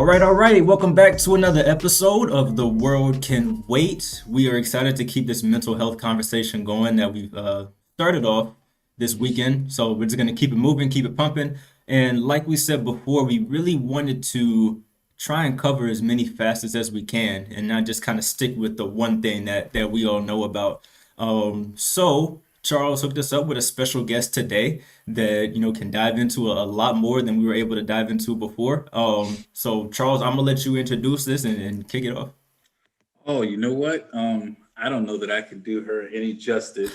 All right. Welcome back to another episode of The World Can Wait. We are excited to keep this mental health conversation going that we've started off this weekend. So we're just going to keep it moving, keep it pumping. And like we said before, we really wanted to try and cover as many facets as we can and not just kind of stick with the one thing that we all know about. So Charles hooked us up with a special guest today that can dive into a lot more than we were able to dive into before. So Charles, I'm gonna let you introduce this and kick it off. Oh, you know what? I don't know that I can do her any justice.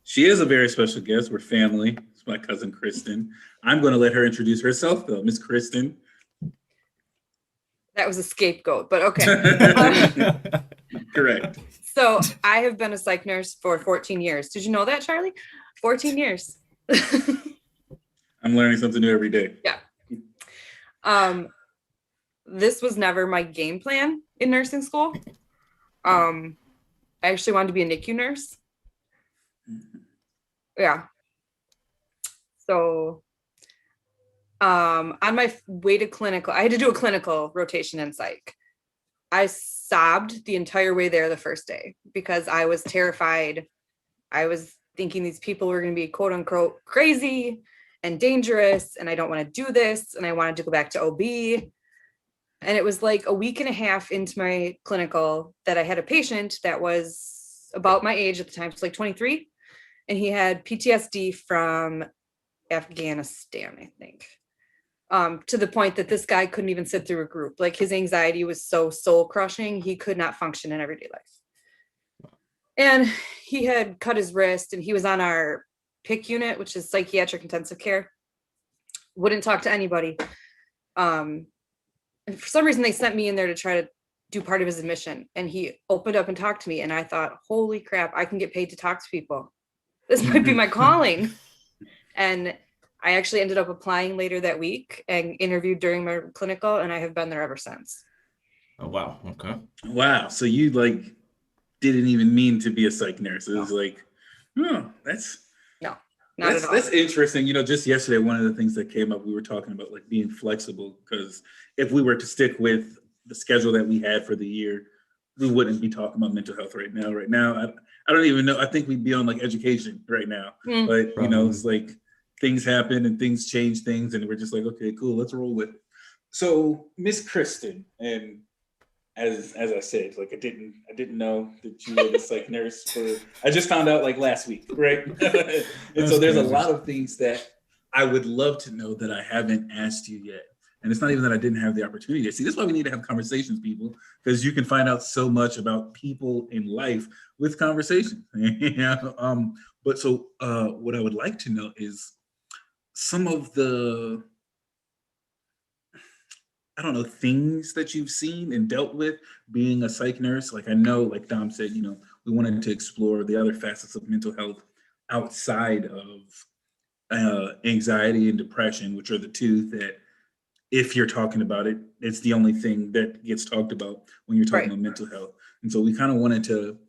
She is a very special guest. We're family. It's my cousin Kristen. I'm going to let her introduce herself, though. Miss Kristen. That was a scapegoat, but okay. Correct. So I have been a psych nurse for 14 years. Did you know that, Charlie? 14 years. I'm learning something new every day. Yeah. This was never my game plan in nursing school. I actually wanted to be a NICU nurse. Yeah. So on my way to clinical, I had to do a clinical rotation in psych. I sobbed the entire way there the first day because I was terrified. I was thinking these people were going to be quote unquote crazy and dangerous, and I don't want to do this, and I wanted to go back to OB. And it was like a week and a half into my clinical that I had a patient that was about my age at the time, so like 23, and he had PTSD from Afghanistan, I think. To the point that this guy couldn't even sit through a group. Like his anxiety was so soul crushing, he could not function in everyday life. And he had cut his wrist, and he was on our PIC unit, which is psychiatric intensive care. Wouldn't talk to anybody. And for some reason, they sent me in there to try to do part of his admission. And he opened up and talked to me. And I thought, holy crap, I can get paid to talk to people. This might be my calling. And I actually ended up applying later that week and interviewed during my clinical, and I have been there ever since. Oh, wow. Okay. Wow. So you didn't even mean to be a psych nurse. It was like, oh, that's not at all. That's interesting. Just yesterday, one of the things that came up, we were talking about being flexible, because if we were to stick with the schedule that we had for the year, we wouldn't be talking about mental health right now. Right now, I don't even know. I think we'd be on education right now. But it's like things happen and things change things, and we're just like, okay, cool, let's roll with it. So Miss Kristen, and as I said, I didn't know that you were the psych nurse I just found out last week, right? And so there's a lot of things that I would love to know that I haven't asked you yet. And it's not even that I didn't have the opportunity to see. That's why we need to have conversations, people, because you can find out so much about people in life with conversation. But so what I would like to know is some of the, I don't know, things that you've seen and dealt with being a psych nurse. I know, like Dom said, we wanted to explore the other facets of mental health outside of anxiety and depression, which are the two that, if you're talking about it, it's the only thing that gets talked about when you're talking about mental health. And so we kind of wanted to,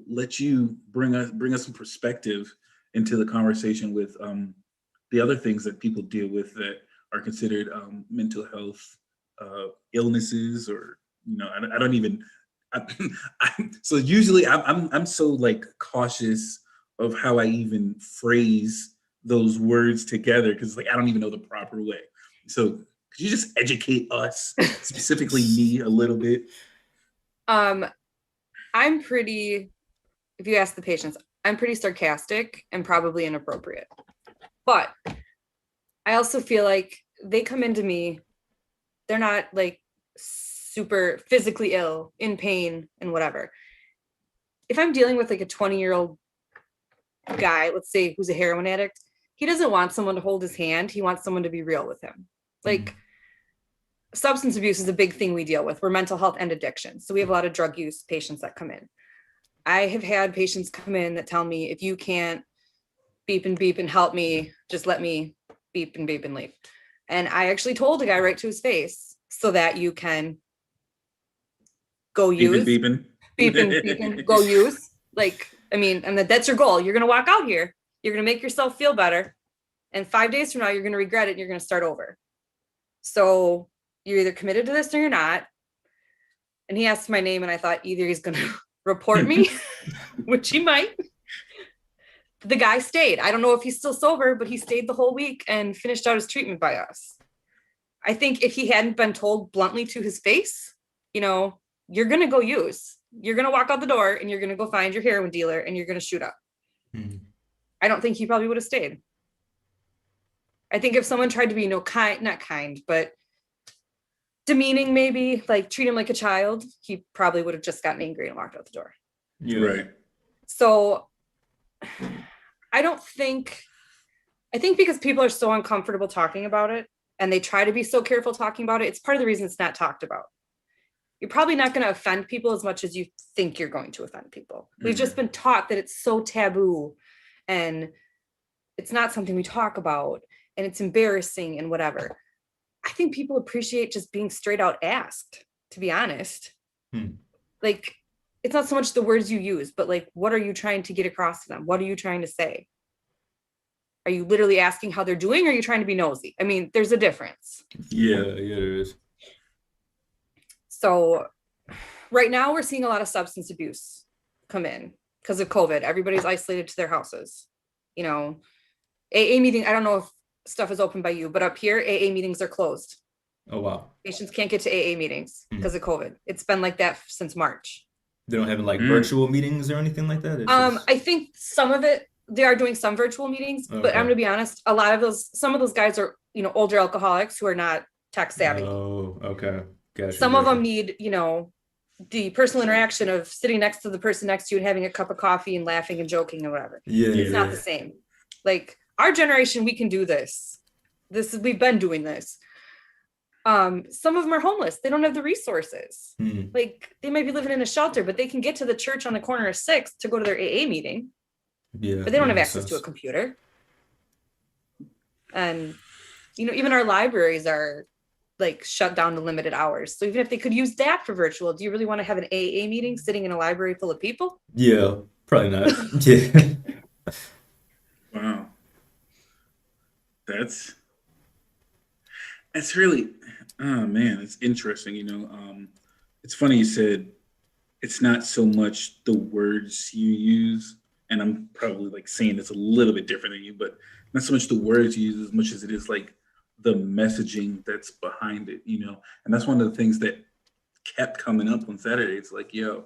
let you bring us some perspective into the conversation with the other things that people deal with that are considered mental health illnesses, or I don't even. So usually I'm so cautious of how I even phrase those words together, because I don't even know the proper way. So could you just educate us, specifically me, a little bit? I'm pretty, if you ask the patients, I'm pretty sarcastic and probably inappropriate. But I also feel like they come into me, they're not super physically ill, in pain and whatever. If I'm dealing with a 20-year-old guy, let's say, who's a heroin addict, he doesn't want someone to hold his hand. He wants someone to be real with him. Substance abuse is a big thing we deal with. We're mental health and addiction. So we have a lot of drug use patients that come in. I have had patients come in that tell me, if you can't beep and help me, just let me beep and leave. And I actually told a guy right to his face, so that you can go use. Beeping, go use. And that's your goal. You're going to walk out here. You're going to make yourself feel better. And 5 days from now, you're going to regret it. And you're going to start over. So you're either committed to this or you're not. And he asked my name, and I thought either he's going to report me, which he might. The guy stayed. I don't know if he's still sober, but he stayed the whole week and finished out his treatment by us. I think if he hadn't been told bluntly to his face, you know, you're going to go use. You're going to walk out the door and you're going to go find your heroin dealer and you're going to shoot up. Mhm. I don't think he probably would have stayed. I think if someone tried to be not kind, but demeaning, maybe like treat him like a child, he probably would have just gotten angry and walked out the door. Yeah. Right. So I think because people are so uncomfortable talking about it and they try to be so careful talking about it, it's part of the reason it's not talked about. You're probably not going to offend people as much as you think you're going to offend people. We've just been taught that it's so taboo and it's not something we talk about and it's embarrassing and whatever. I think people appreciate just being straight out asked, to be honest. Like, it's not so much the words you use, but like, what are you trying to get across to them? What are you trying to say? Are you literally asking how they're doing? Or are you trying to be nosy? I mean, there's a difference. Yeah, there is. So right now we're seeing a lot of substance abuse come in because of COVID. Everybody's isolated to their houses. You know, AA meeting, I don't know if stuff is open by you, but up here, AA meetings are closed. Oh, wow. Patients can't get to AA meetings because of COVID. It's been like that since March. They don't have like virtual meetings or anything like that? It's just... I think some of it, they are doing some virtual meetings, but I'm gonna be honest, a lot of some of those guys are, you know, older alcoholics who are not tech savvy. Oh, okay. Gotcha. Some of them need, you know, the personal interaction of sitting next to the person next to you and having a cup of coffee and laughing and joking or whatever. Yeah. It's not the same. Like our generation, we can do this. We've been doing this. Some of them are homeless. They don't have the resources. Like they might be living in a shelter, but they can get to the church on the corner of 6th to go to their AA meeting. Yeah. But they don't have access to a computer. And, you know, even our libraries are like shut down to limited hours. So even if they could use that for virtual, do you really want to have an AA meeting sitting in a library full of people? Yeah, probably not. Yeah. Wow. That's really, oh man, it's interesting. You know, it's funny you said it's not so much the words you use, and I'm probably like saying it's a little bit different than you, but not so much the words you use as much as it is like the messaging that's behind it, you know? And that's one of the things that kept coming up on Saturday. It's like, yo,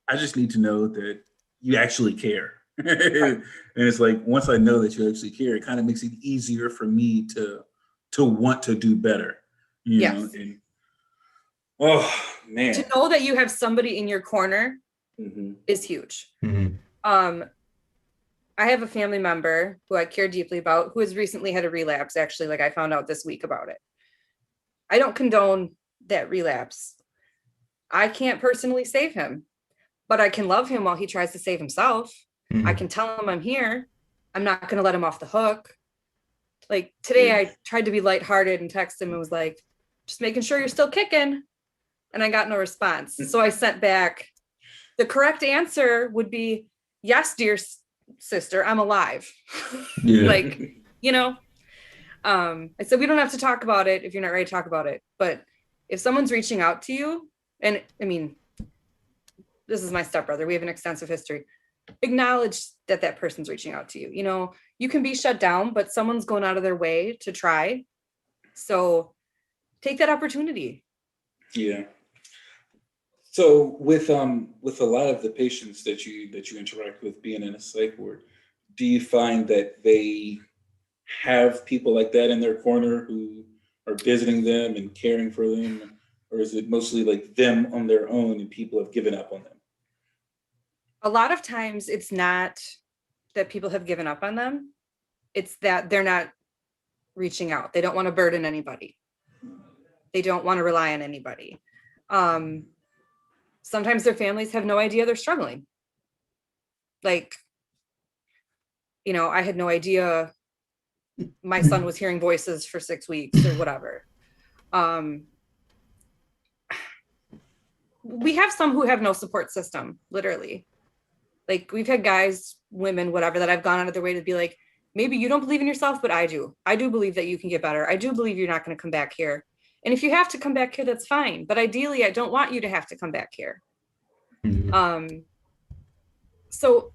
I just need to know that you actually care. And it's like, once I know that you actually care, it kind of makes it easier for me to want to do better, you know? And, oh man. To know that you have somebody in your corner is huge. I have a family member who I care deeply about who has recently had a relapse. Actually, like I found out this week about it. I don't condone that relapse. I can't personally save him, but I can love him while he tries to save himself. I can tell him I'm here. I'm not going to let him off the hook. Like today I tried to be lighthearted and text him and was like, just making sure you're still kicking. And I got no response. So I sent back, the correct answer would be, yes, dear sister, I'm alive. Like, you know, I said, we don't have to talk about it if you're not ready to talk about it. But if someone's reaching out to you, and I mean, this is my stepbrother, we have an extensive history, acknowledge that that person's reaching out to you. You know, you can be shut down, but someone's going out of their way to try. So take that opportunity. Yeah. So with a lot of the patients that you interact with being in a psych ward, do you find that they have people like that in their corner who are visiting them and caring for them, or is it mostly like them on their own and people have given up on them? A lot of times it's not that people have given up on them. It's that they're not reaching out. They don't want to burden anybody. They don't want to rely on anybody. Sometimes their families have no idea they're struggling. Like, you know, I had no idea my son was hearing voices for 6 weeks or whatever. We have some who have no support system, literally. Like we've had guys, women, whatever, that I've gone out of their way to be like, maybe you don't believe in yourself, but I do. I do believe that you can get better. I do believe you're not going to come back here. And if you have to come back here, that's fine. But ideally, I don't want you to have to come back here. Mhm. So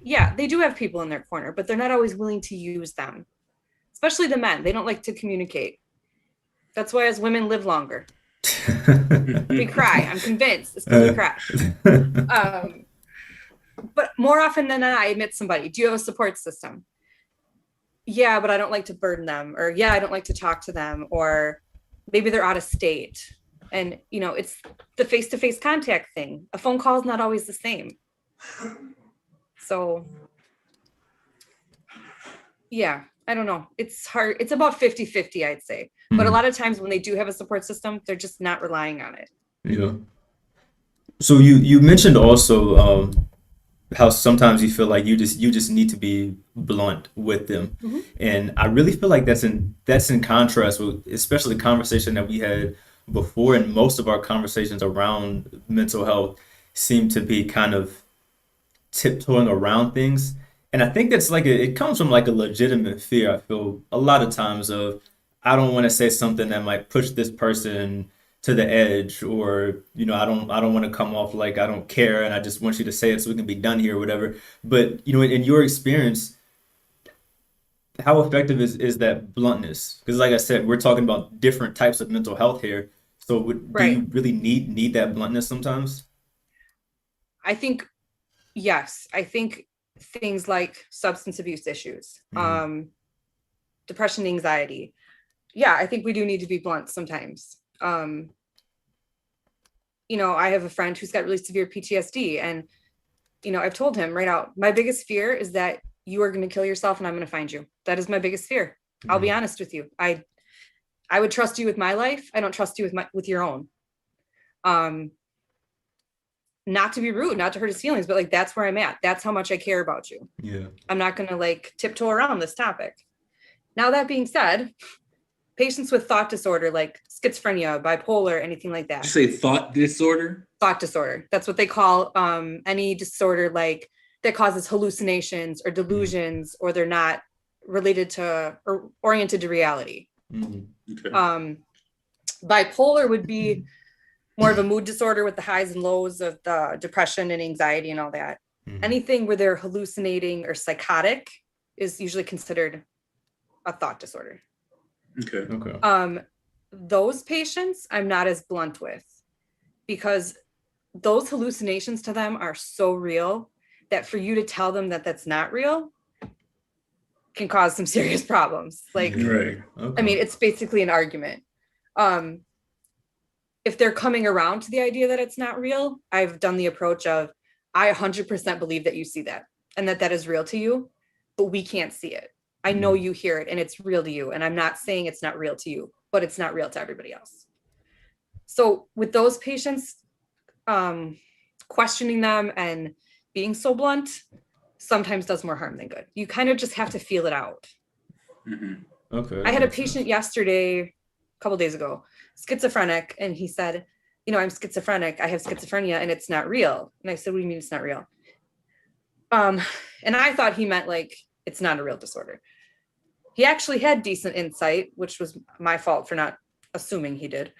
yeah, they do have people in their corner, but they're not always willing to use them, especially the men. They don't like to communicate. That's why as women live longer. We cry. I'm convinced it's because we cry. But more often than not, I meet somebody. Do you have a support system? Yeah, but I don't like to burden them. Or yeah, I don't like to talk to them. Or maybe they're out of state. And, it's the face-to-face contact thing. A phone call is not always the same. So, yeah, I don't know. It's hard. It's about 50-50, I'd say. But a lot of times when they do have a support system, they're just not relying on it. Yeah. So you mentioned also how sometimes you feel like you just need to be blunt with them, and I really feel like that's in contrast with especially the conversation that we had before, and most of our conversations around mental health seem to be kind of tiptoeing around things. And I think that's it comes from like a legitimate fear. I feel a lot of times of I don't want to say something that might push this person to the edge, or I don't want to come off like I don't care and I just want you to say it so we can be done here or whatever. But in your experience, how effective is that bluntness? Because like I said, we're talking about different types of mental health here. So do Right. you really need that bluntness sometimes? I think, yes, I think things like substance abuse issues, Mhm. depression, anxiety. Yeah, I think we do need to be blunt sometimes. I have a friend who's got really severe PTSD, and I've told him right out, my biggest fear is that you are going to kill yourself and I'm going to find you. That is my biggest fear. I'll be Mhm. honest with you. I would trust you with my life. I don't trust you with your own. Um, Not to be rude, not to hurt his feelings, but like that's where I'm at. That's how much I care about you. Yeah. I'm not going to like tiptoe around this topic. Now, that being said, patients with thought disorder like schizophrenia, bipolar, anything like You that, say thought disorder? thought disorder, that's what they call any disorder like that causes hallucinations or Mhm. delusions, or they're not related to or oriented to reality. Mhm. Okay. Bipolar would be more of a mood disorder with the highs and lows of the depression and anxiety and all that. Mhm. Anything where they're hallucinating or psychotic is usually considered a thought disorder. Okay. Okay. Those patients I'm not as blunt with, because those hallucinations to them are so real that for you to tell them that that's not real can cause some serious problems. Like, Yeah. Right. I mean, Okay. it's basically an argument. Um, if they're coming around to the idea that it's not real, I've done the approach of, I 100% believe that you see that and that is real to you, but we can't see it. I know Mhm. you hear it and it's real to you. And I'm not saying it's not real to you, but it's not real to everybody else. So with those patients, questioning them and being so blunt sometimes does more harm than good. You kind of just have to feel it out. Mhm. Okay, I that had a makes sense. patient yesterday, a couple days ago, schizophrenic, and he said, I'm schizophrenic. I have schizophrenia and it's not real. And I said, what do you mean it's not real? And I thought he meant like it's not a real disorder. He actually had decent insight, which was my fault for not assuming he did.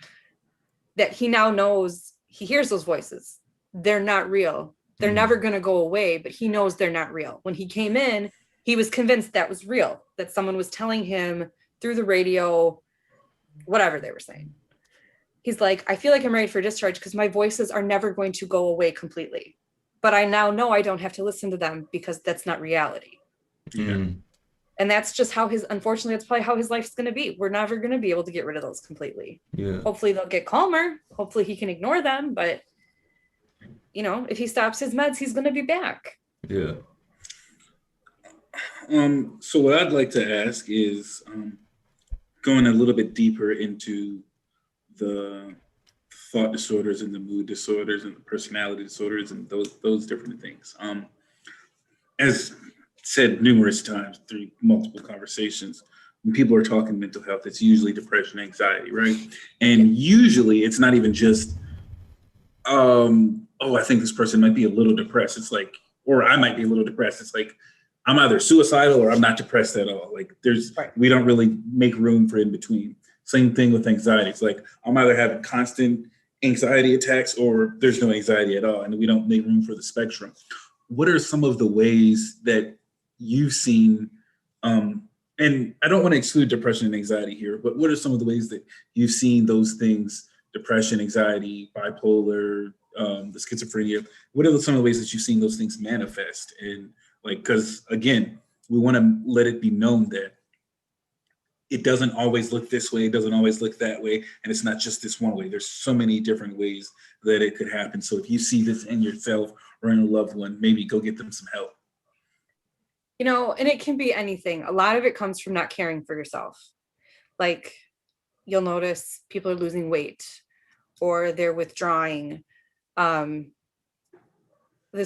That he now knows, he hears those voices. They're not real. They're Mhm. never going to go away, but he knows they're not real. When he came in, he was convinced that was real, that someone was telling him through the radio, whatever they were saying. He's like, I feel like I'm ready for discharge because my voices are never going to go away completely. But I now know I don't have to listen to them because that's not reality. Yeah. Mhm. And that's just how unfortunately, that's probably how his life's going to be. We're never going to be able to get rid of those completely. Yeah. Hopefully they'll get calmer. Hopefully he can ignore them. But, if he stops his meds, he's going to be back. Yeah. So what I'd like to ask is going a little bit deeper into the thought disorders and the mood disorders and the personality disorders and those different things. As said numerous times through multiple conversations, when people are talking mental health, it's usually depression, anxiety, right? And usually it's not even just, oh, I think this person might be a little depressed. It's like, or I might be a little depressed. It's like, I'm either suicidal or I'm not depressed at all. Like Right. we don't really make room for in between. Same thing with anxiety. It's like I'm either having constant anxiety attacks or there's no anxiety at all, and we don't make room for the spectrum. What are some of the ways that you've seen, and I don't want to exclude depression and anxiety here, but what are some of the ways that you've seen those things, depression, anxiety, bipolar, the schizophrenia, what are some of the ways that you've seen those things manifest? And like, because again, we want to let it be known that it doesn't always look this way, it doesn't always look that way, and it's not just this one way. There's so many different ways that it could happen. So if you see this in yourself or in a loved one, maybe go get them some help. And it can be anything. A lot of it comes from not caring for yourself. Like, you'll notice people are losing weight or they're withdrawing. This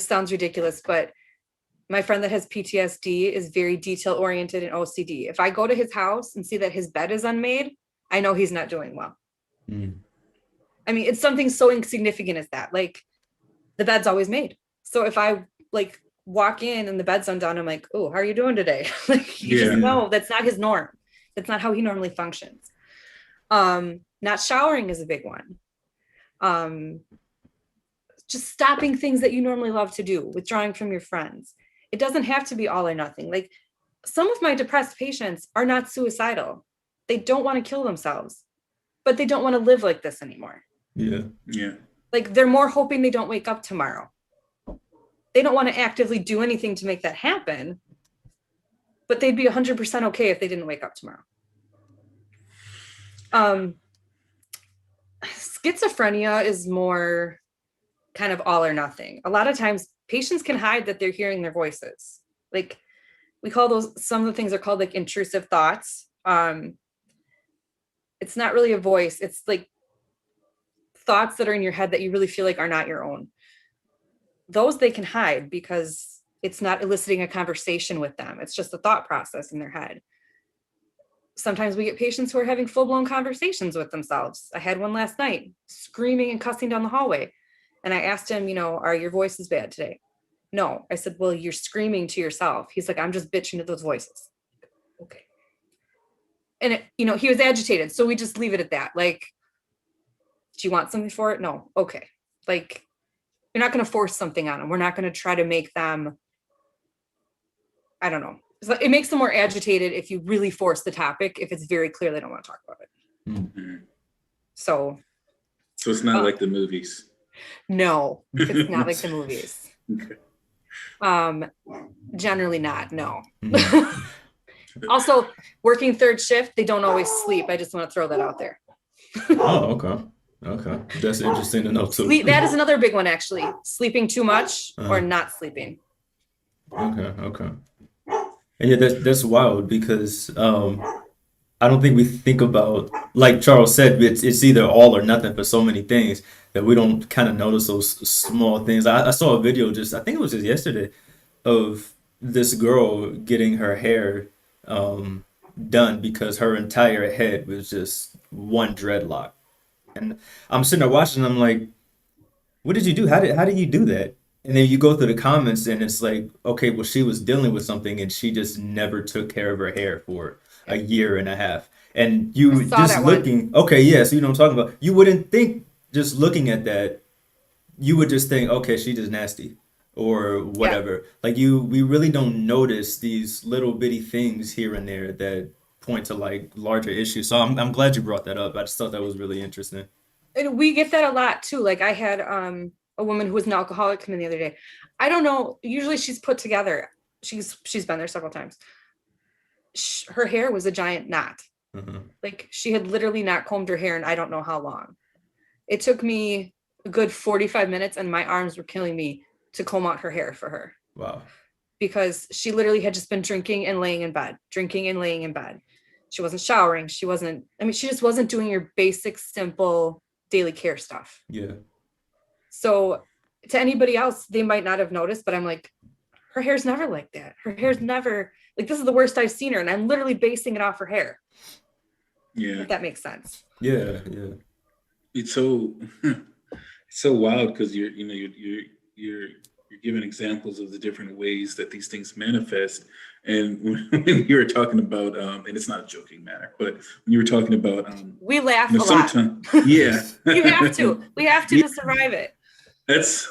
sounds ridiculous, but my friend that has PTSD is very detail oriented and OCD. If I go to his house and see that his bed is unmade, I know he's not doing well. Mm. I mean, it's something so insignificant as that. Like, the bed's always made. So if I like walk in and the bed's undone, I'm like, oh, how are you doing today? Like, you just know that's not his norm. That's not how he normally functions. Not showering is a big one. Just stopping things that you normally love to do, withdrawing from your friends. It doesn't have to be all or nothing. Like, some of my depressed patients are not suicidal. They don't want to kill themselves, but they don't want to live like this anymore. Yeah. Yeah. Like, they're more hoping they don't wake up tomorrow. They don't want to actively do anything to make that happen, but they'd be 100% okay if they didn't wake up tomorrow. Schizophrenia is more kind of all or nothing. A lot of times patients can hide that they're hearing their voices. Like, we call those, some of the things are called like intrusive thoughts. It's not really a voice. It's like thoughts that are in your head that you really feel like are not your own. Those they can hide because it's not eliciting a conversation with them. It's just a thought process in their head. Sometimes we get patients who are having full-blown conversations with themselves. I had one last night, screaming and cussing down the hallway. And I asked him, are your voices bad today? No. I said, well, you're screaming to yourself. He's like, I'm just bitching to those voices. Okay. And he was agitated. So we just leave it at that. Like, do you want something for it? No. Okay. Like, you're not going to force something on them. We're not going to try to make them, I don't know. It makes them more agitated if you really force the topic, if it's very clear they don't want to talk about it. Mm-hmm. So it's not like the movies. No, it's not like the movies. Okay. Generally not, no. Mm-hmm. Also, working third shift, they don't always sleep. I just want to throw that out there. Oh, okay. Okay. That's interesting to know too. That is another big one, actually. Sleeping too much or not sleeping. Okay. And yeah, that's wild because I don't think we think about, like Charles said, it's either all or nothing for so many things that we don't kind of notice those small things. I saw a video I think it was just yesterday, of this girl getting her hair done because her entire head was just one dreadlock. And I'm sitting there watching, I'm like, what did you do? How did you do that? And then you go through the comments and it's like, okay, well, she was dealing with something and she just never took care of her hair for a year and a half. And you just looking, okay, yeah, so you know what I'm talking about. You wouldn't think, just looking at that, you would just think, okay, she's just nasty or whatever. Yeah. Like we really don't notice these little bitty things here and there that point to like larger issues. So I'm glad you brought that up. I just thought that was really interesting. And we get that a lot too. Like, I had a woman who was an alcoholic come in the other day. I don't know. Usually she's put together. She's been there several times. Her hair was a giant knot. Mm-hmm. Like, she had literally not combed her hair in I don't know how long. It took me a good 45 minutes and my arms were killing me to comb out her hair for her. Wow. Because she literally had just been drinking and laying in bed. She wasn't showering. She just wasn't doing your basic, simple daily care stuff. Yeah. So to anybody else, they might not have noticed, but I'm like, her hair's never like that. Her hair's never, like, this is the worst I've seen her. And I'm literally basing it off her hair. Yeah. If that makes sense. Yeah. It's so wild because you're you're giving examples of the different ways that these things manifest. And when you were talking about, and it's not a joking matter, but when you were talking about, We laugh you know, a lot. sometimes, yeah, You have to. We have to Yeah. to survive it. that's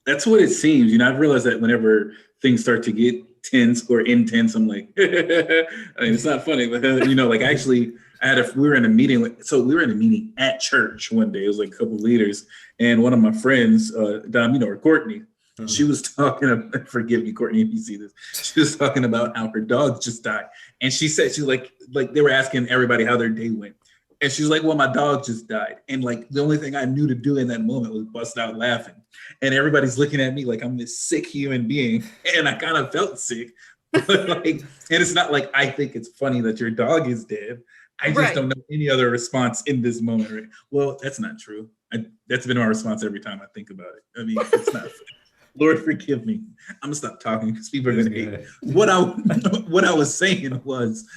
that's what it seems. You know, I've realized that whenever things start to get tense or intense, I'm like, I mean, it's not funny, but you know, like actually, we were in a meeting. So we were in a meeting at church one day. It was like a couple of leaders, and one of my friends, Dom, you know, or Courtney, she was talking about, forgive me, Courtney, if you see this, she was talking about how her dog just died. And she said, she's like they were asking everybody how their day went. And she was like, well, my dog just died. And like the only thing I knew to do in that moment was bust out laughing. And everybody's looking at me like I'm this sick human being. And I kind of felt sick. But like, and it's not like I think it's funny that your dog is dead. I just Right. don't know any other response in this moment. Right? Well, that's not true. That's been my response every time I think about it. I mean, it's not. Lord, forgive me. I'm gonna stop talking because people are gonna hate me. What I was saying was,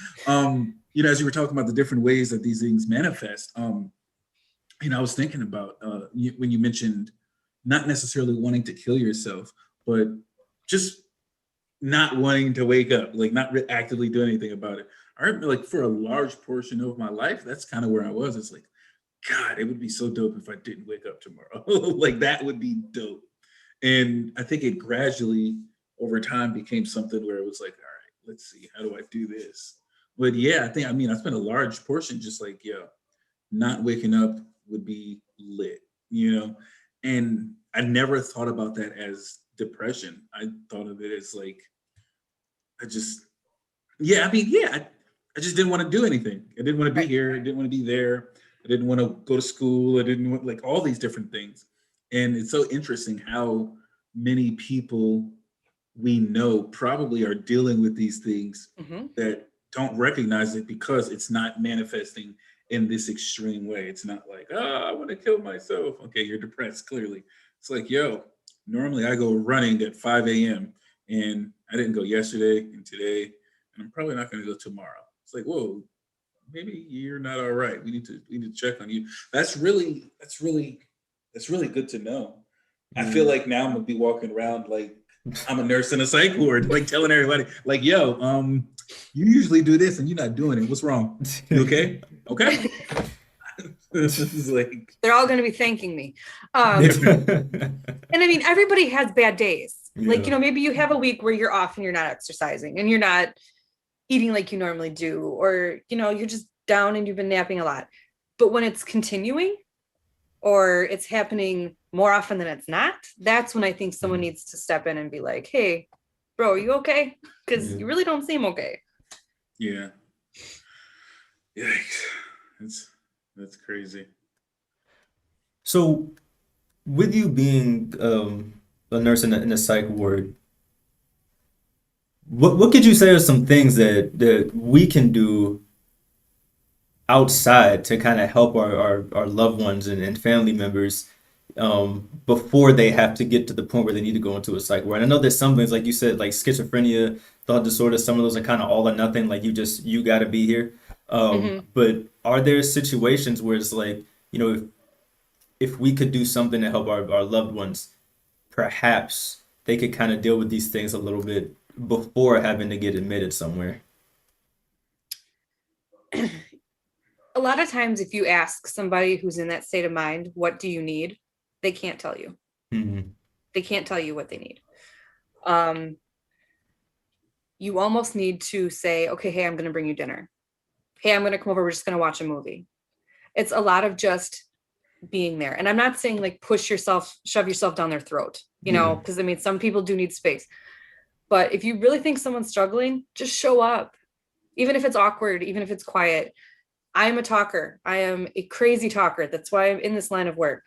you know, as you were talking about the different ways that these things manifest, you know, I was thinking about when you mentioned not necessarily wanting to kill yourself, but just not wanting to wake up, like not actively do anything about it. I remember, like, for a large portion of my life, that's kind of where I was. It's like, God, it would be so dope if I didn't wake up tomorrow. Like that would be dope. And I think it gradually over time became something where it was like, all right, let's see, how do I do this? But yeah, I mean, I spent a large portion just like, yeah, not waking up would be lit, you know? And I never thought about that as depression. I thought of it as like, I just, yeah, I mean, yeah, I just didn't want to do anything. I didn't want to be Right. here. I didn't want to be there. I didn't want to go to school. I didn't want, like, all these different things. And it's so interesting how many people we know probably are dealing with these things Mhm. that don't recognize it because it's not manifesting in this extreme way. It's not like, oh, I want to kill myself. Okay, you're depressed, clearly. It's like, yo, normally I go running at 5 a.m. and I didn't go yesterday and today, and I'm probably not going to go tomorrow. It's like, whoa, maybe you're not all right. We need to check on you. That's really good to know. I feel like now I'm gonna be walking around like I'm a nurse in a psych ward, like telling everybody, like, yo, you usually do this and you're not doing it. What's wrong? You okay? Okay. This is like, They're all going to be thanking me. And I mean, everybody has bad days. Like, Yeah. you know, maybe you have a week where you're off and you're not exercising and you're not eating like you normally do, or, you know, you're just down and you've been napping a lot. But when it's continuing or it's happening more often than it's not, that's when I think someone needs to step in and be like, hey, bro, are you okay? Because Yeah. you really don't seem okay. yeah. Yikes. That's crazy. So, with you being a nurse in a psych ward, what could you say are some things that we can do outside to kind of help our loved ones and family members before they have to get to the point where they need to go into a psych ward? I know there's some things like you said, like schizophrenia, thought disorder. Some of those are kind of all or nothing. Like you got to be here. Hmm. But are there situations where it's like, you know, if we could do something to help our loved ones, perhaps they could kind of deal with these things a little bit before having to get admitted somewhere. A lot of times, if you ask somebody who's in that state of mind, what do you need? They can't tell you. Hmm. They can't tell you what they need. Um, you almost need to say, okay, hey, I'm going to bring you dinner. Hey, I'm going to come over. We're just going to watch a movie. It's a lot of just being there. And I'm not saying like shove yourself down their throat, you know, Yeah. because I mean, some people do need space. But if you really think someone's struggling, just show up, even if it's awkward, even if it's quiet. I am a talker. I am a crazy talker. That's why I'm in this line of work.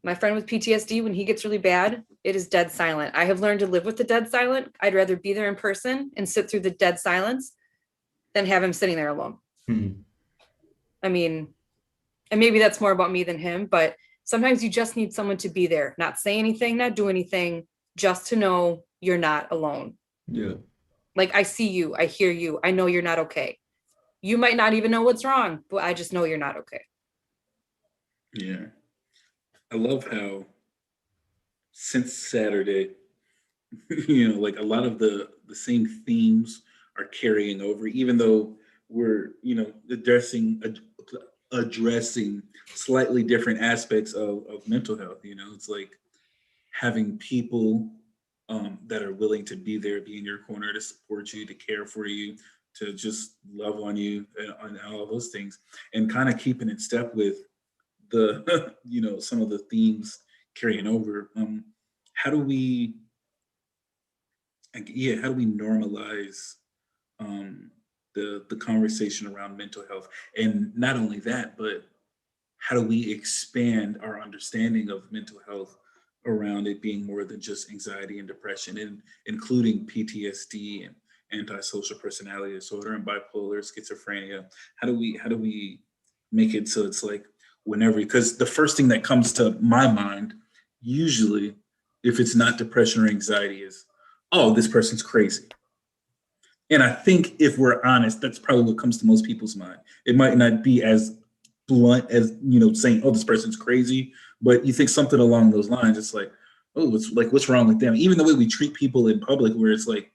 My friend with PTSD, when he gets really bad, it is dead silent. I have learned to live with the dead silent. I'd rather be there in person and sit through the dead silence than have him sitting there alone. Hmm. I mean, and maybe that's more about me than him, but sometimes you just need someone to be there, not say anything, not do anything, just to know you're not alone. Yeah. Like, I see you, I hear you, I know you're not okay. You might not even know what's wrong, but I just know you're not okay. Yeah. I love how since Saturday, like a lot of the same themes are carrying over, even though we're, addressing slightly different aspects of mental health. It's like having people that are willing to be there, be in your corner, to support you, to care for you, to just love on you, and all those things, and kind of keeping in step with the, some of the themes carrying over. How do we, how do we normalize the conversation around mental health? And not only that, but how do we expand our understanding of mental health around it being more than just anxiety and depression, and including PTSD and antisocial personality disorder and bipolar, schizophrenia? How do we make it so it's like whenever, because the first thing that comes to my mind usually, if it's not depression or anxiety, is, oh, this person's crazy. And I think if we're honest, that's probably what comes to most people's mind. It might not be as blunt as, saying, oh, this person's crazy, but you think something along those lines. It's like, oh, what's wrong with them? Even the way we treat people in public, where it's like,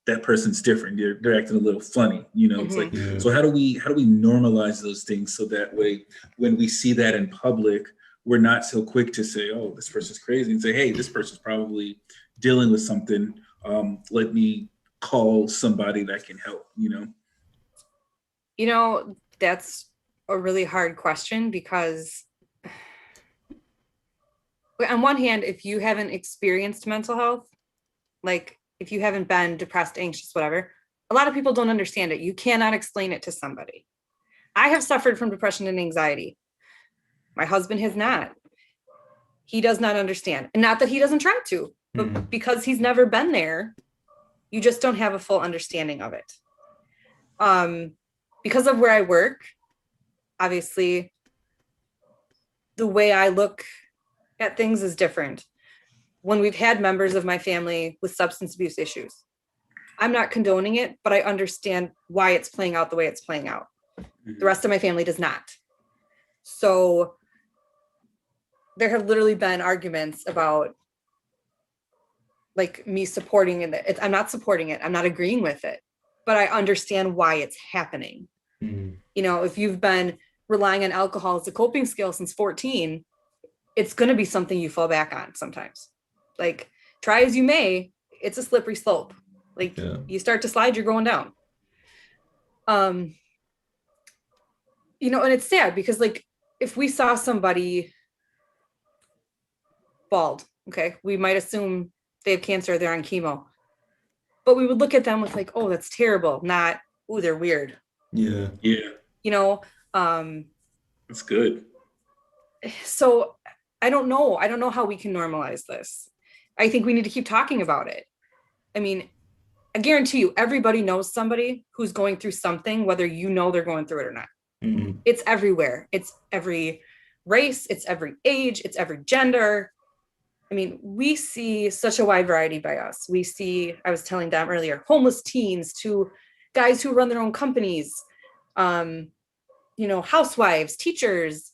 that person's different. They're acting a little funny. It's like, Yeah. so how do we normalize those things, so that way when we see that in public, we're not so quick to say, oh, this person's crazy, and say, hey, this person's probably dealing with something. Let me call somebody that can help. That's a really hard question, because on one hand, if you haven't experienced mental health, like if you haven't been depressed, anxious, whatever, a lot of people don't understand it. You cannot explain it to somebody. I have suffered from depression and anxiety. My husband has not. He does not understand. And not that he doesn't try to, but because he's never been there, you just don't have a full understanding of it. Because of where I work, obviously, the way I look at things is different. When we've had members of my family with substance abuse issues, I'm not condoning it, but I understand why it's playing out the way it's playing out. The rest of my family does not. So there have literally been arguments about like me supporting it. I'm not supporting it. I'm not agreeing with it, but I understand why it's happening. If you've been relying on alcohol as a coping skill since 14, it's going to be something you fall back on sometimes. Like, try as you may, it's a slippery slope. Like, you start to slide, you're going down. And it's sad because, like, if we saw somebody bald, okay, we might assume they have cancer, they're on chemo, but we would look at them with like, oh, that's terrible, not, oh, they're weird. Yeah. That's good. So I don't know how we can normalize this. I think we need to keep talking about it. I mean, I guarantee you, everybody knows somebody who's going through something, whether they're going through it or not. It's everywhere. It's every race, it's every age, it's every gender. I mean, we see such a wide variety by us. We see, I was telling Dom earlier, homeless teens to guys who run their own companies, housewives, teachers.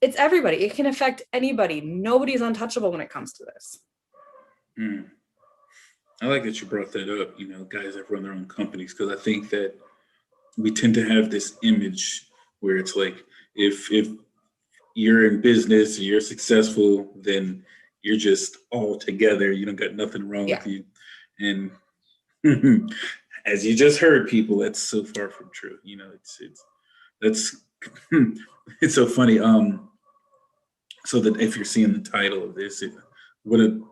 It's everybody. It can affect anybody. Nobody's untouchable when it comes to this. I like that you brought that up, guys that run their own companies, because I think that we tend to have this image where it's like, if you're in business and you're successful, then you're just all together. You don't got nothing wrong with you. And as you just heard, people, that's so far from true. It's so funny. So that if you're seeing the title of this, what did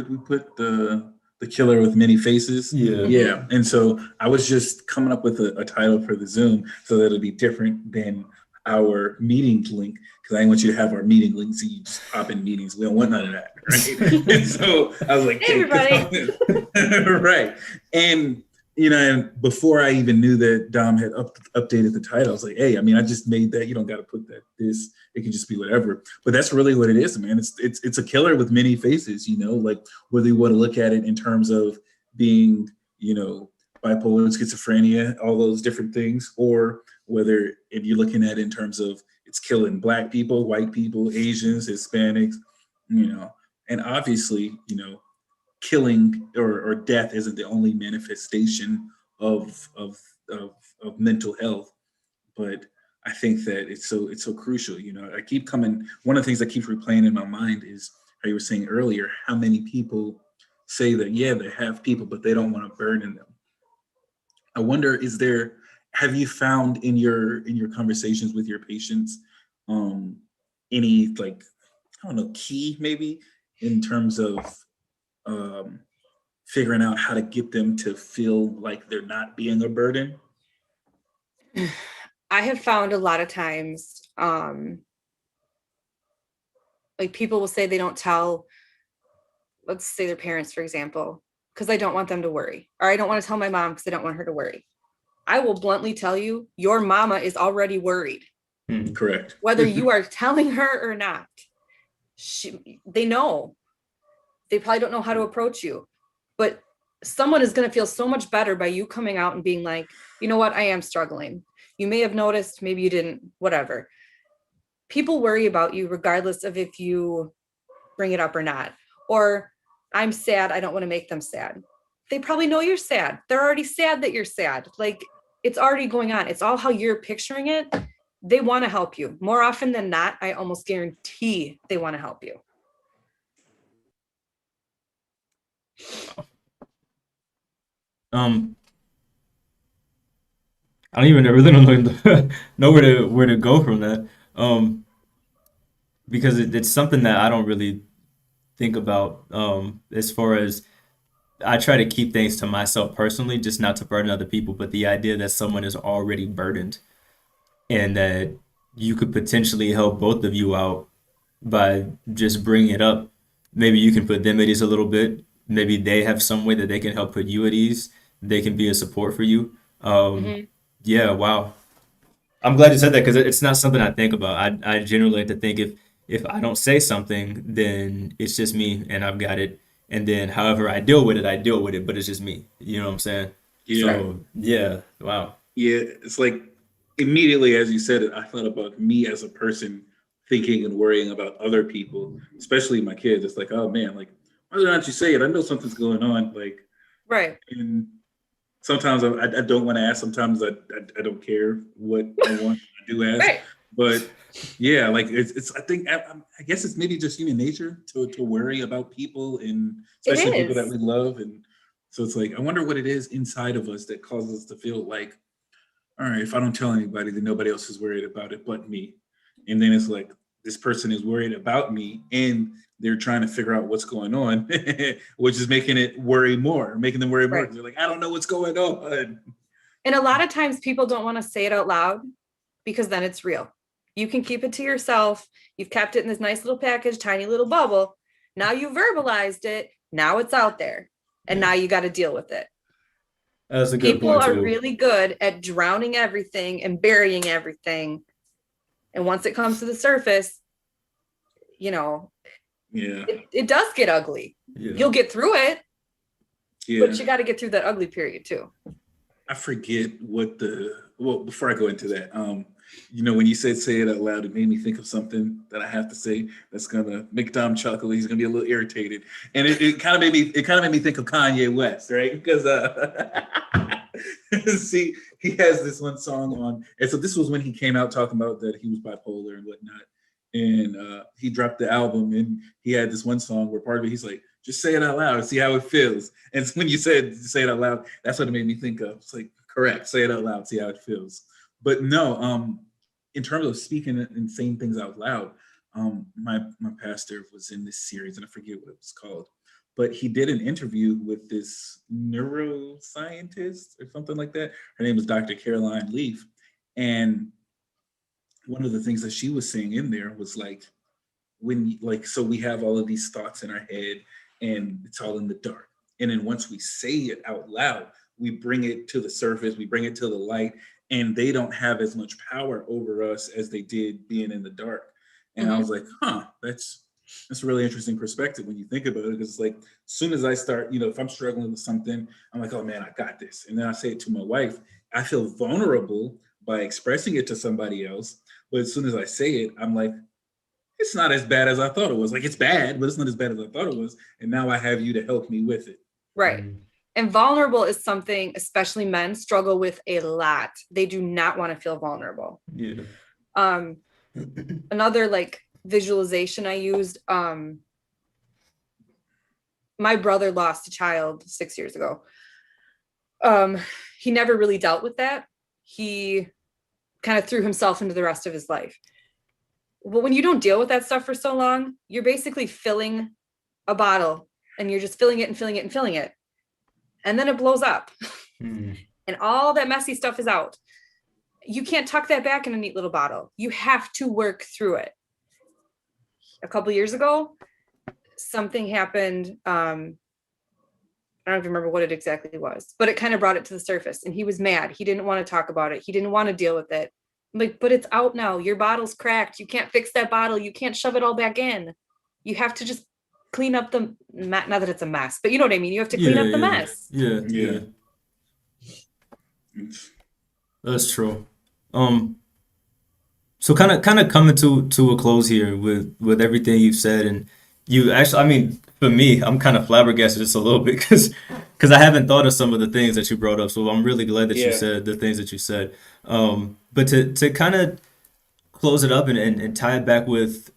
we put, the killer with many faces? Yeah. And so I was just coming up with a title for the Zoom so that it'll be different than our meeting link, because I want you to have our meeting link so you just pop in meetings. We don't want none of that, right? And so I was like, hey, everybody. Right. And and before I even knew that Dom had updated the title, I was like, hey, I just made that. You don't got to put that it can just be whatever. But that's really what it is, man. It's a killer with many faces, like whether you want to look at it in terms of being, bipolar, schizophrenia, all those different things, or whether if you're looking at it in terms of it's killing Black people, white people, Asians, Hispanics, you know, and obviously, you know, killing or death isn't the only manifestation of of of mental health, but I think that it's so crucial. You know, I keep coming. One of the things that keeps replaying in my mind is how you were saying earlier, how many people say that yeah they have people, but they don't want to burden them. I wonder, is there, have you found in your conversations with your patients, um, any like, I don't know, key maybe in terms of um, figuring out how to get them to feel like they're not being a burden? I have found a lot of times, like people will say they don't tell, let's say their parents, for example, because I don't want them to worry, or I don't want to tell my mom because I don't want her to worry. I will bluntly tell you, your mama is already worried, Hmm. Correct. whether you are telling her or not. They know. They probably don't know how to approach you, but someone is going to feel so much better by you coming out and being like, you know what, I am struggling. You may have noticed, maybe you didn't, whatever. People worry about you regardless of if you bring it up or not. Or I'm sad, I don't want to make them sad. They probably know you're sad. They're already sad that you're sad. Like it's already going on. It's all how you're picturing it. They want to help you. More often than not, I almost guarantee they want to help you. Um, I don't even really know where to go from that. Um, because it's something that I don't really think about. As far as I try to keep things to myself personally, just not to burden other people. But the idea that someone is already burdened and that you could potentially help both of you out by just bringing it up. Maybe you can put them at ease a little bit. Maybe they have some way that they can help put you at ease. They can be a support for you. Mhm. Yeah, wow. I'm glad you said that because it's not something I think about. I generally like to think if I don't say something, then it's just me and I've got it. And then however I deal with it, but it's just me. You know what I'm saying? Yeah. Right. So yeah, wow. Yeah, it's like immediately as you said it, I thought about me as a person thinking and worrying about other people, especially my kids. It's like, oh man, like why don't you say it? I know something's going on. Like, Right. and sometimes I don't want to ask. Sometimes I don't care what I want. I do ask, Right. but yeah, like it's I think I guess it's maybe just human nature to worry about people and It especially people that is. we love. And so it's like I wonder what it is inside of us that causes us to feel like, all right, if I don't tell anybody, then nobody else is worried about it but me. And then it's like this person is worried about me and they're trying to figure out what's going on, which is making it worry more, making them worry more. Right. 'Cause they're like, I don't know what's going on. And a lot of times people don't want to say it out loud because then it's real. You can keep it to yourself. You've kept it in this nice little package, tiny little bubble. Now you verbalized it. Now it's out there. And Yeah, now you got to deal with it. that's a good People point are too. really good at drowning everything and burying everything. And once it comes to the surface, you know, Yeah, it does get ugly. Yeah. You'll get through it, yeah. but you got to get through that ugly period too. I forget what well, before I go into that, when you said say it out loud, it made me think of something that I have to say that's gonna make Dom chuckle. He's gonna be a little irritated. And it kind of made me think of Kanye West, right? Because see, he has this one song on, and so this was when he came out talking about that he was bipolar and whatnot. And he dropped the album and he had this one song where part of it he's like, just say it out loud and see how it feels. And so when you said say it out loud, that's what it made me think of. It's like, correct, say it out loud, see how it feels. But no, in terms of speaking and saying things out loud, my pastor was in this series and I forget what it was called, but he did an interview with this neuroscientist or something like that. Her name was Dr. Caroline Leaf. And one of the things that she was saying in there was like, so we have all of these thoughts in our head and it's all in the dark. And then once we say it out loud, we bring it to the surface, we bring it to the light, and they don't have as much power over us as they did being in the dark. And I Mhm. was like, that's a really interesting perspective when you think about it. Because it's like, as soon as I start, if I'm struggling with something, I'm like, oh man, I got this. And then I say it to my wife, I feel vulnerable by expressing it to somebody else. But as soon as I say it, I'm like, it's not as bad as I thought it was. Like, it's bad, but it's not as bad as I thought it was. And now I have you to help me with it. Right. And vulnerable is something, especially men struggle with a lot. They do not want to feel vulnerable. Yeah. Another like visualization I used, my brother lost a child 6 years ago. He never really dealt with that. He kind of threw himself into the rest of his life. Well, when you don't deal with that stuff for so long, you're basically filling a bottle and you're just filling it and filling it and filling it. And then it blows up and all that messy stuff is out. You can't tuck that back in a neat little bottle. You have to work through it. A couple years ago, something happened. I don't even remember what it exactly was, but it kind of brought it to the surface and he was mad. He didn't want to talk about it. He didn't want to deal with it. I'm like, but it's out now. Your bottle's cracked. You can't fix that bottle. You can't shove it all back in. You have to just clean up the not that it's a mess, but you know what I mean? You have to clean up the mess. Yeah. That's true. So kind of coming to a close here with everything you've said, and you actually, I mean, for me, I'm kind of flabbergasted just a little bit because I haven't thought of some of the things that you brought up. So I'm really glad that you said the things that you said. But to kind of close it up and tie it back with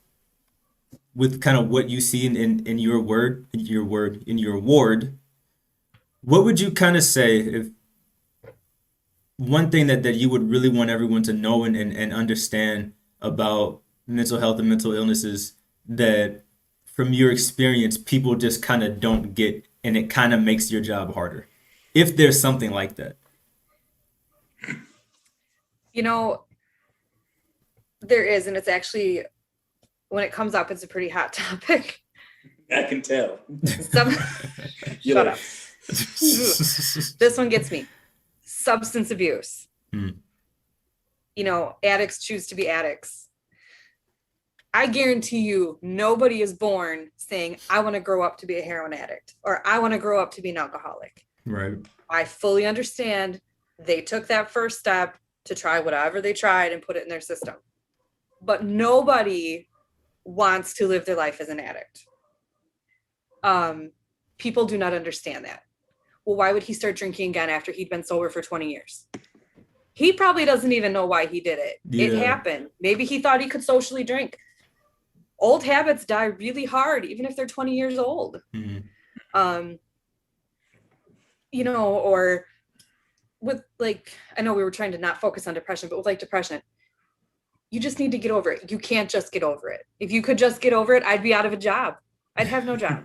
kind of what you see in your ward, what would you kind of say if one thing that you would really want everyone to know and understand about mental health and mental illnesses that from your experience people just kind of don't get, and it kind of makes your job harder, if there's something like that? You know, there is, and it's actually, when it comes up, it's a pretty hot topic. I can tell. Shut up. This one gets me. Substance abuse. You know, addicts choose to be addicts. I guarantee you, nobody is born saying, I want to grow up to be a heroin addict, or I want to grow up to be an alcoholic. Right. I fully understand they took that first step to try whatever they tried and put it in their system. But nobody wants to live their life as an addict. People do not understand that. Well, why would he start drinking again after he'd been sober for 20 years? He probably doesn't even know why he did it. It happened. Maybe he thought he could socially drink. Old habits die really hard, even if they're 20 years old. You know, or with like, I know we were trying to not focus on depression, but with like depression, you just need to get over it. You can't just get over it. If you could just get over it, I'd be out of a job. I'd have no job.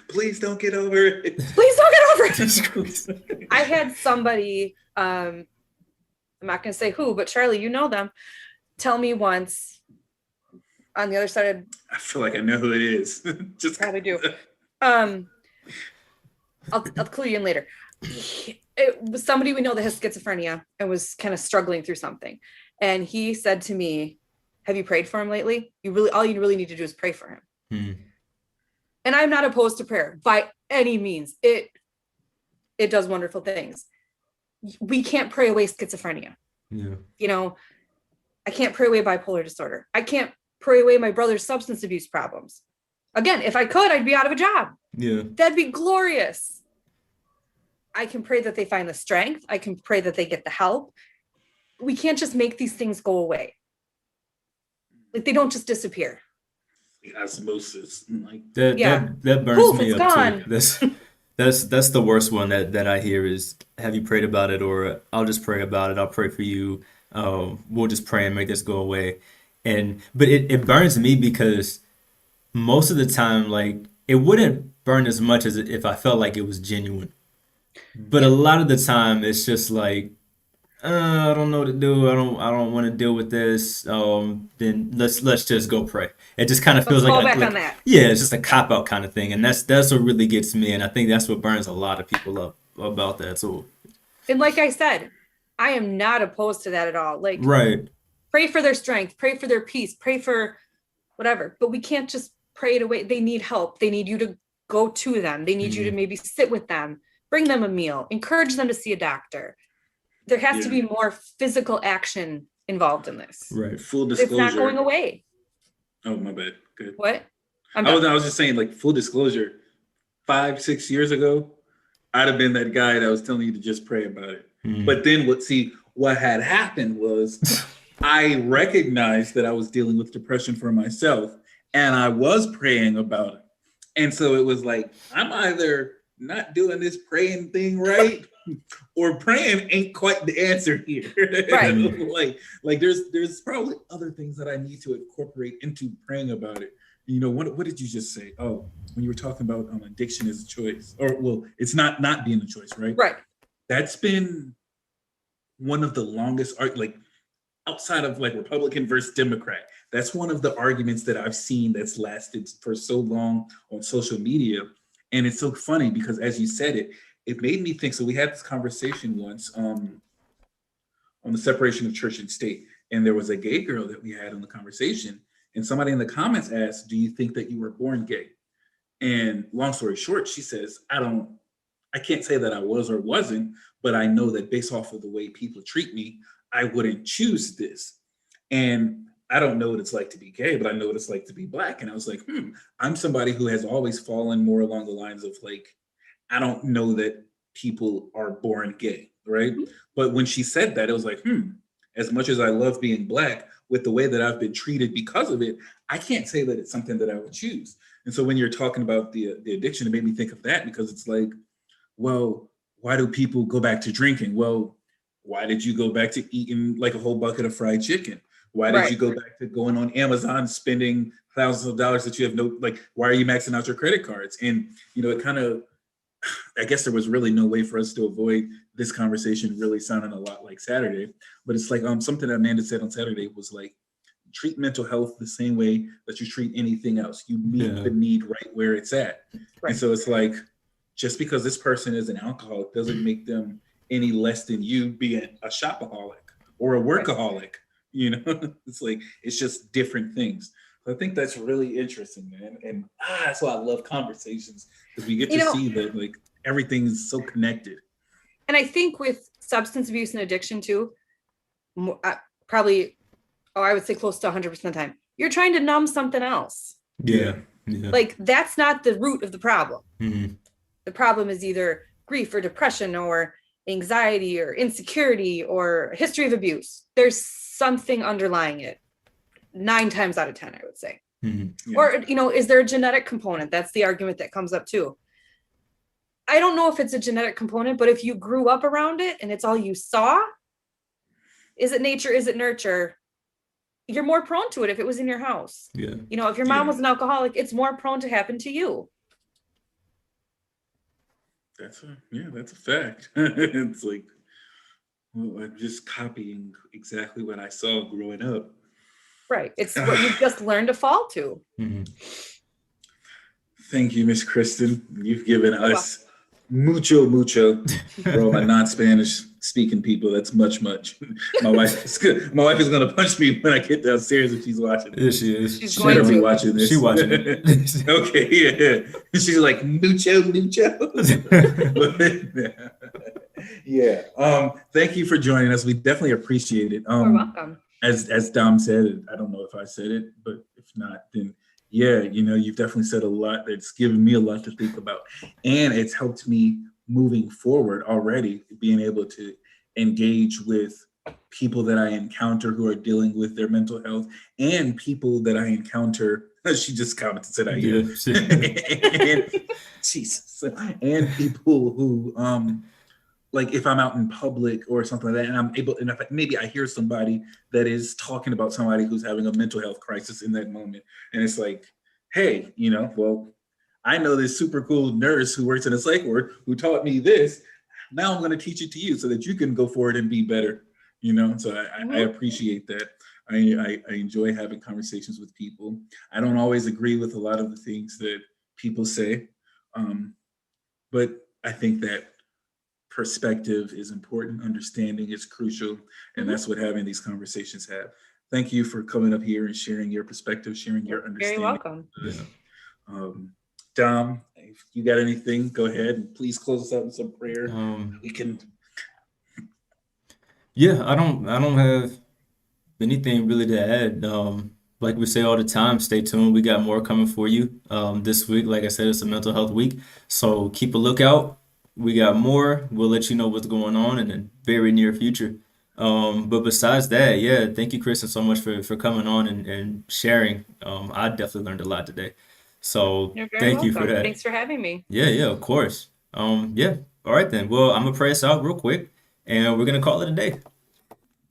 Please don't get over it. Please don't get over it. I had somebody, I'm not going to say who, but Charlie, you know them, tell me once on the other side of, I feel like I know who it is. Just probably do. I'll clue you in later. It was somebody we know that has schizophrenia and was kind of struggling through something. And he said to me, have you prayed for him lately? All you really need to do is pray for him. And I'm not opposed to prayer by any means. It does wonderful things. We can't pray away schizophrenia. You know, I can't pray away bipolar disorder. I can't pray away my brother's substance abuse problems. Again, if I could, I'd be out of a job. That'd be glorious. I can pray that they find the strength. I can pray that they get the help. We can't just make these things go away. Like, they don't just disappear. Osmosis. Like that burns Poof, me it's up gone. too. That's the worst one that I hear is, have you prayed about it? Or I'll just pray about it. I'll pray for you. We'll just pray and make this go away. But it burns me because most of the time, like, it wouldn't burn as much as if I felt like it was genuine. But a lot of the time it's just like, I don't know what to do. I don't want to deal with this. Then let's just go pray. It just kind of feels Let's like, fall back on that. yeah, it's just a cop out kind of thing, and that's what really gets me, and I think that's what burns a lot of people up about that too. And like I said, I am not opposed to that at all. Like, Right. pray for their strength, pray for their peace, pray for whatever. But we can't just pray it away. They need help. They need you to go to them. They need you to maybe sit with them, bring them a meal, encourage them to see a doctor. There has to be more physical action involved in this. Right. Full It's not disclosure. going away. Oh, my bad. Good. What? I'm I done. was just saying, like, full disclosure. 5-6 years ago, I'd have been that guy that was telling you to just pray about it. Mm. But then what had happened was I recognized that I was dealing with depression for myself, and I was praying about it. And so it was like, I'm either not doing this praying thing right, or praying ain't quite the answer here. Right. like there's probably other things that I need to incorporate into praying about it. You know, what did you just say? Oh, when you were talking about addiction is a choice, or well, it's not being a choice, right? Right. That's been one of the longest like outside of like Republican versus Democrat. That's one of the arguments that I've seen that's lasted for so long on social media. And it's so funny because as you said it made me think. So we had this conversation once on the separation of church and state. And there was a gay girl that we had on the conversation. And somebody in the comments asked, do you think that you were born gay? And long story short, she says, I can't say that I was or wasn't, but I know that based off of the way people treat me, I wouldn't choose this. And I don't know what it's like to be gay, but I know what it's like to be Black. And I was like, I'm somebody who has always fallen more along the lines of like, I don't know that people are born gay, right? Mm-hmm. But when she said that, it was like, as much as I love being Black, with the way that I've been treated because of it, I can't say that it's something that I would choose. And so when you're talking about the addiction, it made me think of that, because it's like, well, why do people go back to drinking? Well, why did you go back to eating like a whole bucket of fried chicken? Why did you go back to going on Amazon, spending thousands of dollars that you have why are you maxing out your credit cards? And, it kind of, I guess there was really no way for us to avoid this conversation really sounding a lot like Saturday, but it's like something that Amanda said on Saturday was like, treat mental health the same way that you treat anything else. You meet the need right where it's at. Right. And so it's like, just because this person is an alcoholic doesn't make them any less than you being a shopaholic or a workaholic. It's like, it's just different things. So I think that's really interesting, man. And that's why I love conversations, because we get to see that like everything's so connected. And I think with substance abuse and addiction too, probably, I would say close to 100% of the time, you're trying to numb something else. Yeah. Like that's not the root of the problem. Mm-hmm. The problem is either grief or depression or anxiety or insecurity or a history of abuse. There's something underlying it 9 times out of 10, I would say. Mm-hmm. Yeah. Or, is there a genetic component? That's the argument that comes up too. I don't know if it's a genetic component, but if you grew up around it and it's all you saw, is it nature? Is it nurture? You're more prone to it if it was in your house. Yeah. If your mom was an alcoholic, it's more prone to happen to you. That's a fact. It's like, well, I'm just copying exactly what I saw growing up. Right. It's what you've just learned to fall to. Mm-hmm. Thank you, Miss Kristen. You've given us mucho for all my non-Spanish speaking people. That's much. My wife is going to punch me when I get downstairs if she's watching this. Yes, she is. She's going to be watching this. She's watching it. Okay, yeah. She's like, mucho. Yeah. Thank you for joining us. We definitely appreciate it. You're welcome. As Dom said, I don't know if I said it, but if not, then yeah, you've definitely said a lot that's given me a lot to think about. And it's helped me moving forward already, being able to engage with people that I encounter who are dealing with their mental health, and people that I encounter, she just commented, said I hear. And, Jesus. And people who, like if I'm out in public or something like that, and I'm able, and if maybe I hear somebody that is talking about somebody who's having a mental health crisis in that moment, and it's like, hey, well, I know this super cool nurse who works in a psych ward who taught me this. Now I'm going to teach it to you so that you can go forward and be better. So I appreciate that. I enjoy having conversations with people. I don't always agree with a lot of the things that people say, but I think that perspective is important. Understanding is crucial. And that's what having these conversations have. Thank you for coming up here and sharing your perspective, sharing your understanding. Very welcome. Dom, if you got anything, go ahead and please close us out with some prayer. We can. Yeah, I don't have Anything really to add? Like we say all the time, stay tuned. We got more coming for you. This week, like I said, it's a mental health week, so keep a lookout. We got more. We'll let you know what's going on in the very near future. But besides that, yeah, thank you, Kristen, so much for coming on and sharing. I definitely learned a lot today. So You're very thank you for welcome. that. Thanks for having me. Yeah, yeah, of course. Yeah. All right then. Well, I'm gonna pray us out real quick, and we're gonna call it a day.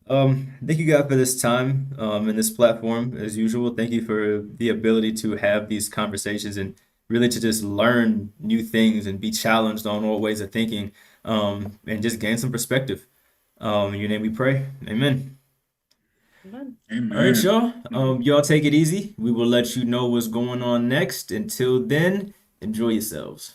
Thank you God for this time, and this platform as usual. Thank you for the ability to have these conversations and really to just learn new things and be challenged on old ways of thinking, and just gain some perspective. In your name we pray. Amen. Amen. All right, Amen. y'all. Y'all take it easy. We will let you know what's going on next. Until then, enjoy yourselves.